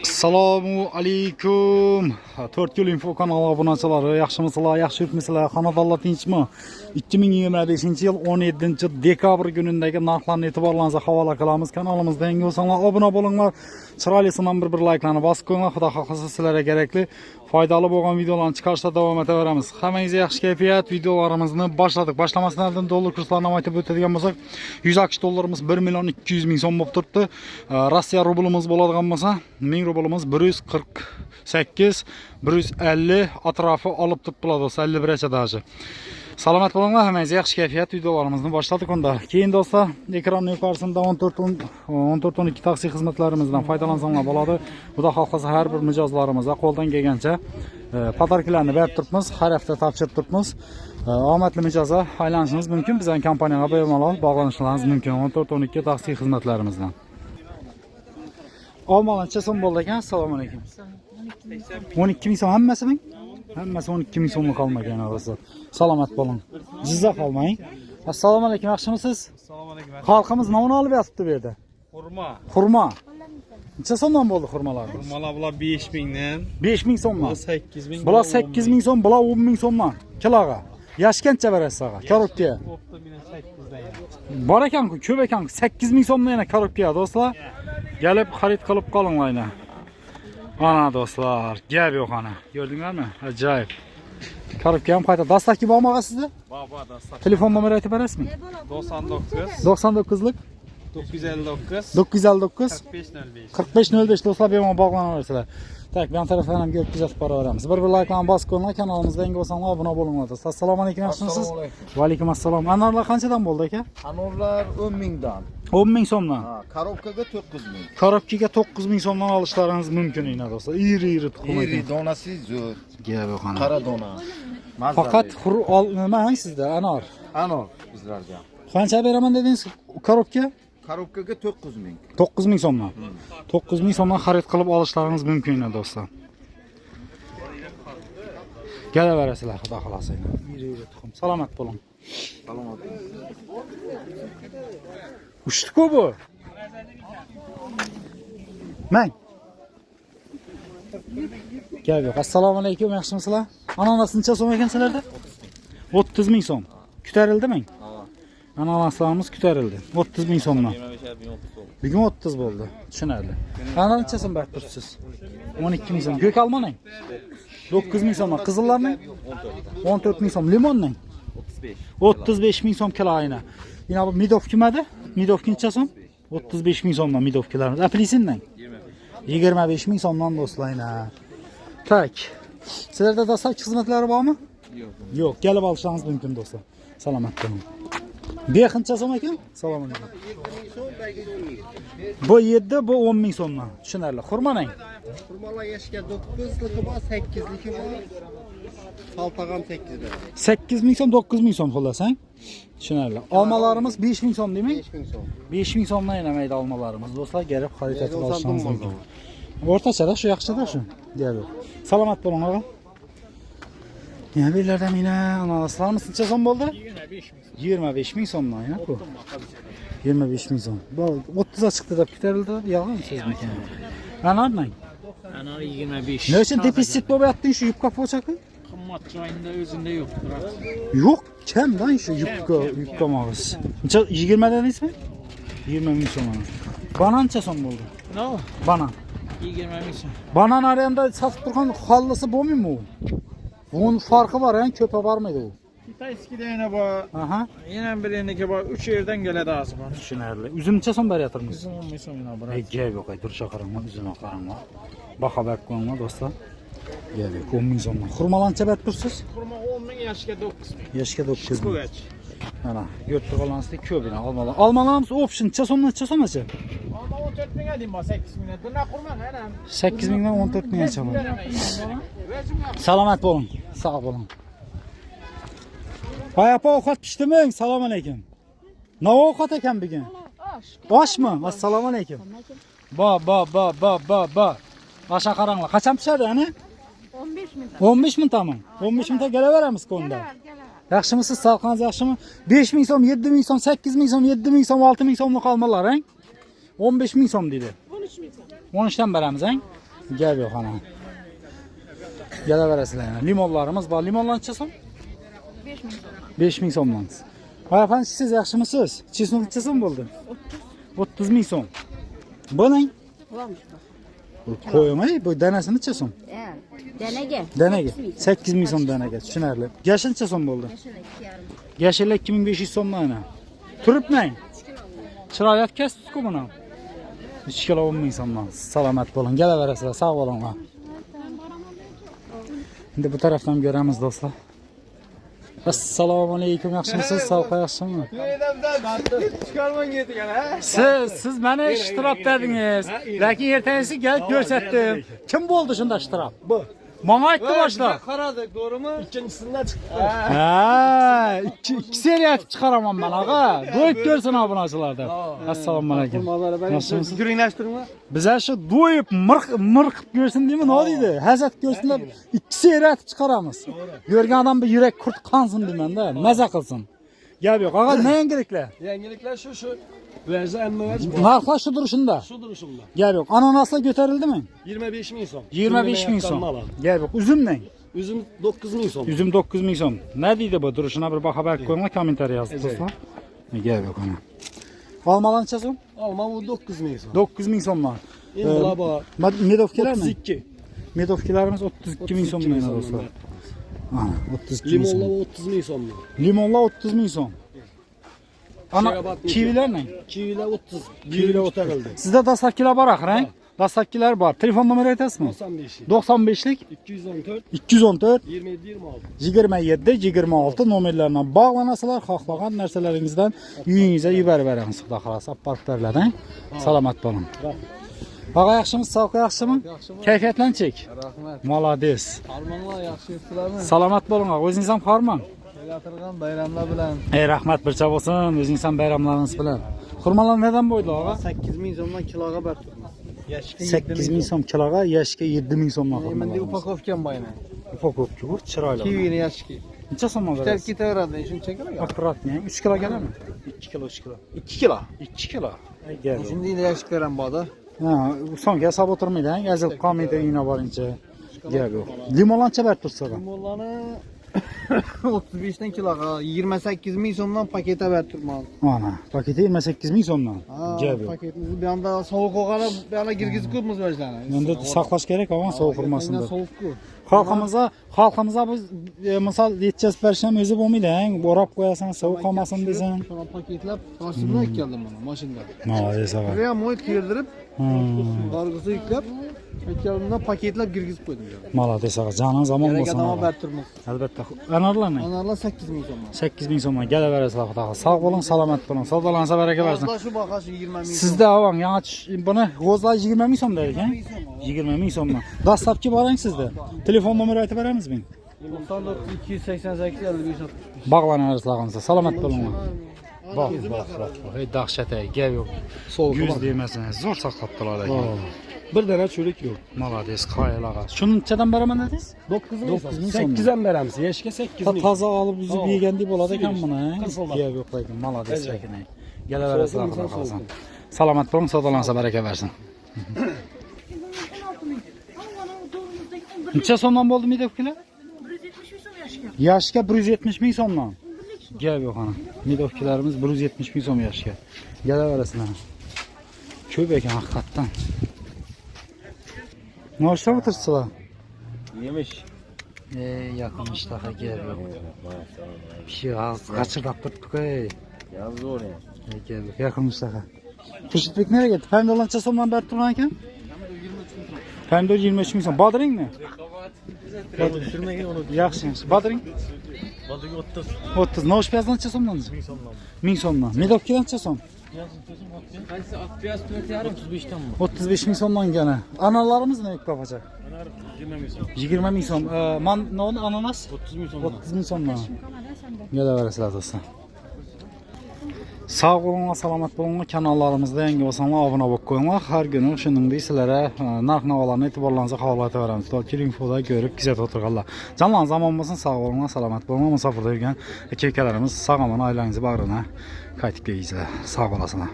Assalomu alaykum. 4 yil info kanali obunachilari, yaxshimisizlar, yaxshi yuribmisizlar? Xonadonlar tinchmi? 2025-yil 17-dekabr günündagi narxlarni e'tiborlaringizga havola qilamiz. Kanalimizda yangi bo'lsanglar obuna bo'linglar. Chiroylisimdan bir layklarni bosib qo'yinglar. Xudo xohlasa sizlarga kerakli foydali bo'lgan videolarni chiqarishda davom etaveramiz. Hammangizga yaxshi kayfiyat. Videolarimizni boshladik. Boshlamasdan oldin dollar kurslarini aytib o'tadigan bo'lsak, 100 AQSh dollarimiz 1 million 200 ming so'm bo'lib turibdi. Rossiya rublimiz bo'ladigan bo'lsa, 1000 rublimiz 148 150 atrofi olib turibdilar do'stlar, 51 daji. Salomat bo'linglar, hammangizga yaxshi kayfiyat. Videolarimizni boshladik unda. Keyin do'stlar, ekranning yuqorisida 14-12 taksi xizmatlarimizdan foydalansanglar bo'ladi. Xudo xohlasa har bir mijozlarimizga qo'ldan kelgancha podarkalarni berib turibmiz, har hafta topshirib turibmiz. Omadli mijozga aylanishingiz mumkin. Bizning kompaniyaga bemalol bog'lanishingiz mumkin 14-12 taksi xizmatlarimizdan. Olmalancha so'm bo'ldi ekan. Assalomu alaykum. 12 ming so'm hammasimi? Hammasi 12 ming so'mga qolmagan do'stlar. Salomat bo'ling. Jizza qolmang. Assalomu alaykum, yaxshimisiz? Assalomu alaykum. Xalqimiz nima olib yotibdi bu yerda? Xurmo. Xurmo. Necha so'mdan bo'ldi xurmolar? Xurmolar bular 5 mingdan. 5 ming so'mmi? 8 ming. Bular 8 ming so'm, bular 10 ming so'mmi? Kiloga. Yashkancha berasiz saga. Korobka. 8dan. Bor ekan-ku, ko'p ekan-ku. 8 ming so'mdan yana korobka do'stlar. Gelip xarid qilib qolinglar ana. Ana do'stlar, gap yo'q ana. Ko'rdinglarmi? Ajoyib. Korobka ham qayta. Dastlabki bormi sizda? Bor, dastlab. Telefon nomeri aytib berasizmi? 99 99lik 959 959 4505. 4505 do'stlar bemalol bog'lanaversizlar. Tak, ben tarafdan ham kelib kuzatib boraveramiz. Bir like'larni bosib qo'yinglar, kanalimizga yangi bo'lsanglar obuna bo'linglar do'stlar. Assalomu alaykum, yaxshimisiz? Va alaykum assalom. Anorlar qanchadan bo'ldi aka? Anorlar 10 mingdan. 10 ming so'mdan. Ha, korobkaga 9 ming. Korobkaga 9 ming so'mdan olishlaringiz mumkin ina do'stlar. Iri tuxum Iri ekan. donasi zo'r. Gap yo'q ana. Qora dona. Faqat nima sizda anor. anor bizlarga. Qancha beraman dedingiz korobka? Korobkaga 9 ming. 9 ming so'mdan. 9 ming so'mdan xarid qilib olishlaringiz mumkin ina do'stlar. Kelaverasizlar, xudo xolasa. Iri tuxum. Salomat bo'ling. Salomat. Ushtu-ku bu. Mang. Gel yo'q. Assalomu alaykum, yaxshimisizlar? Ananas necha so'm ekan sizlarda? 30 ming so'm. Ko'tarildimi? Ananaslarimiz ko'tarildi. 30 ming so'mdan. Bugun 30 bo'ldi. Tushunarli. Ananas necha so'm berib turibsiz? 12 ming so'm. Ko'k almaning? 9 ming so'm. Qizillarning? 14 ming so'm. Limonning? 35 ming so'm kilo ayna. Yine bu midov kimadi? Midov necha so'm? 35 ming so'mdan midovkilarimiz. Apelsindan? 25 ming so'mdan do'stlar ayna. Tak. Sizlarda dastlabki xizmatlari bormi? Yo'q, kelib olishingiz mumkin do'stlar. Salomat bo'ling. Beqancha so'm ekan? Assalomu alaykum. Bu 7, bu 10 ming so'mdan. Tushunarli. Xurmonang? Xurmolar yashga 9ligi bor, 8ligi bor. Paltag'am 8da. 8 ming so'm, 9 ming so'm xo'lasang. Tushunarli. Olmalarimiz 5 ming so'm deymi? 5 ming so'm. 5 ming so'mdan enamaydi olmalarimiz. Do'stlar, kelib xarid etib olishingiz mumkin. O'rtachada shu yaxshida shu. Gap yo'q. Salomat bo'ling o'g'il. Yana birlarda mina ananaslarimiz necha so'm bo'ldi? 25 ming so'mdan yana bu. 25 ming so'm. Bu 30 ga chiqdi deb ko'tarildi. Yolg'on so'zmikan. Anarmang. Anar 25. Ne uchun defisit bo'lib yotding shu yubka pochaki? Qimmat joyinda o'zinde yo'q. Yo'q, kamdan shu yubka mog'iz. Necha 20 dedingizmi? 20 ming so'm. Banan necha so'm bo'ldi? No, Banan. 20 ming so'm. Banan arayanda satib turgan xollisi bo'lmaymi u? Bunun farkı var yani köpe var mıydı o? Kitayskida yana bor. Aha. Yana biriniki bor. 3 yerdan keladi hozir bor. Tushunarli. Üzüm necha so'm beryapsiz? 10 ming so'm yana bor. Gap yo'q, turcha qaranglar, üzümga qaranglar. Baho berib qo'yinglar do'stlar. Gap yo'q, 10 ming so'm. Xurmolancha berib tursiz? Xurmo 10 ming, yashga 9 ming. Yashga 9 ming. Ko'gach. Mana, ko'rib turganlaringizda ko'pina olmalar. Olmalarimiz option necha so'mdan? Ama 14 mingga deyim bor, 8 mingdan. Bundan qurma ana. 8 mingdan 14 minggacha bor. Salomat bo'ling. Sog' bo'ling. Bayapa ovqat pishdimi? Assalomu alaykum. Nima ovqat ekan bugun? Oshmi? Assalomu alaykum. Ba. Aşa qaranglar. Qachon pishadi ana? 15 ming. 15 mingtami? 15 mingta kelaveramiz ko'nda. Yaxshimisiz? Sog'ligingiz yaxshimi? 5 ming so'm, 7 ming so'm, 8 ming so'm, 7 ming so'm, 6 ming so'mlik olmalar, ha? 15 ming so'm deydi. 13 ming. 13 dan beramiz, ha? Gel yok ana. Geleveresiler yani. Limonlarımız var. Limonlar neçə son? 5000 so'm. 5000 so'mdan. Ha efendim siz yaxshimisiz? Chesnok neçə son bo'ldi? 30 ming so'm. Bu ne? Varmış bak. Koymayı bu danasi neçə son? Denege. Danaga 8 ming so'm danaga. Tushunarli. Yashil neçə son bo'ldi? Yaşarak 2,5. Yashil 2500 so'm ana. Turibmi? Chiroyli kasb-ku buni. 3 kilo 10 ming so'mdan. Salomat bo'ling. Kelaverasizlar. Sog' bo'linglar. Şimdi bu taraftan göremiz dostlar. Assalomu alaykum. Yaxshimisiz? Sog' yaxshimi? Çıkarman geldin ha. Siz bana ishtirok dediniz. Lekin ertesi gelip gösterdim. Kim bo'ldi shunda ishtirok? Bu. Bana aytdi boshla. Karadık doğru mu? İkincisinden çıktı. Ha, iki seriya çıkaramam ben ağa. Doyup görsün abunaçılarda. Assalomu alaykum. Nasılsınız? Gürünleştirme. Bize şu doyup mırk görsün değil mi? Ne oldu? Hazret görsünler. İki seriya çıkaramız. Görgen adam bir yürek kurt kansın bilmem de. Meze kılsın. Gel yok ağa ne yengelikle? Yengelikler şu. Verze emmevez bu. Narkla şu duruşunda. Şu duruşumda. Gel yok. Ananasla götürüldü mü? 25 bin son. 25 bin son. Gel yok. Üzüm ne? Üzüm 9 bin son. Üzüm 9 bin son. Ne dedi bu duruşuna bir bak haber koyma komentar yazdı dostlar. Gel yok ana. Almalan neçə son? Alma bu 9 bin son. 9 bin son var. İndila bu. Medovkiler mi? 32. Medovkilerimiz 32 bin son mu dostlar? Ana 32 bin Limonla son. 30 bin son. Limonla 30 bin son. Ana Şerabat kiviler ne? Kiviyle 30. Kiviler 30. Sizde dastakkiler var akıran. Dastakkiler var. Telefon numarayı aytasın mı? 95'lik. 95'lik 214 214 27 26. 27 26 nomerlerine bağlanasılar. Xaxlagan nərsələrinizdən yüyünüzə yibər-bərəniz Xuda xalası apartlarlardan. Salamat olun. Ağa yaxşımız, sağ yaxşımı? Keyfiyyətlə çek. Rahmet. Malades. Harmanlar yaxşı yurtlarmı? Salamat olun ağa. Özünüzdən xarman. Yatırgan bayramlar bilen. Ey rəhmət bir çab olsun. Özünüzdən bayramlarınız bilən. Xurmalar nədən boydu ağa? 8 bin sondan kiloga bak tutmaz. 8 min som kiloga, yaşka 7 min somdan Hemen de xurmalarımız. upakovken bayına. Upakovki bu, çıraylı. Kivini yaşki. Neçə somdan Ter verəsiz? kite herhalde. Şunu çeker ya. Akkurat ne? 3 kilo gələr mi? 2 kilo, 3 kilo. 2 kilo. 2 kilo. Ey gəl. Şimdi yine yaşki veren bağda. Ha, son hesab oturmaydı. Yazılıb qalmaydı yine varınca. Gəl yox. Limonlan çəbər tutsa da. Molanı 35'ten kiloga 28 bin sondan pakete vertirmez. Ana, paketi 28 min somdan. Gəl yox. Paketimizi bir anda soğuk okara bir anda girgiz kılmız versene. Məndə saxlaş gerek ama soğuk olmasında. Soğuk ku. Xalqımıza biz misal yetəcəz pərşəm özü bu mıydı? Borab qoyasan, soğuk olmasın desən. Sonra paketlep karşımda geldim bana maşında. Ay sağ ol. Buraya moit girdirip kargısı yüklep ekranımdan paketlep girgiz koydum. Malade sağ ol. Canın zaman Gerek olsun. adama ağa. vertirmez. Əlbəttə. Anarlar nə? Anarla 8 bin sondan. 8 min somdan gələ verəsiz Xuda. Sağ olun, salamat olun. Sağdalansa bərəkət versin. Fazla şu bakaşı 20 bin Sizdə avam, yana bunu qozlar 20 min som dedik, hə? 20 min somdan. Dastlabki barang sizdə. Telefon nömrə aytıb verəmiz mi? 94 288 55 60. Bağlanarız lağınıza. Salamat olun. Bax, bax, bax. Hey dəhşət ey, gəl yox. Soğuk. 100 deməsən, zor saxlatdılar ey. Bir tane çörek yok. Malades, xayıl ağa. Şunun neçədən bərəmən dediniz? 9 bin 9 bin son. 8'den veremsi. Yeşke 8 bin. Taza alıb üzü yegəndi boladı kan buna, hə? Qırpılmaz. Gəl yox lakin, malades Evet. çəkin ey. Gələ verəsiz Soğuk Xuda insan qalsın. soğuk. Salamat olun, sağdalansa bərəkət versin. Neçə sondan oldu midovkiler? 170 min somdan. Gəl yox ana. Midovkilərimiz 170 min som yaşka. Gələ verəsin ana. Köbək haqiqatdan. Noşta otursalar. Yemiş. Yakın iştaha gəl yox. Bir şey az qaçırdaq tutduq ey. Yalnız zor ya. Gəl yox, yakın iştaha. Turşitbek nereye gitti? Pəmdə olan neçə somdan bəri turan ikən? Pəmdə 23 min som. Badring mi? Sürmeyi onu. Yaxşı, yaxşı. Badring? Badık 30. 30. Noş piyazdan neçə somdan? 1000 somdan. Midovkidən neçə som? Hangisi akbiyaz 4 yarım 35'ten mi? 35 min somdan gene. Analarımız ne ilk yapacak? Anar 20 bin son. 20 min som. Ne oldu ananas? 30 bin son. 30 min somdan. Gələ verəsilər dostlar. Sağ olun, salamat olun. Kanallarımızda yangi olsanlar abunə olub qoyunlar. Hər gün şununla sizlərə narx navalarını etibarlarınıza xavalata verəmiz. Tokyo infoda görüb güzət oturğanlar. Canlarınız zaman olmasın, sağ olun, salamat olun. Musafirdə yürgən keyfələrimiz sağ aman ailənizi bağrına qayıtıb geyizlər. Sağ olasınlar.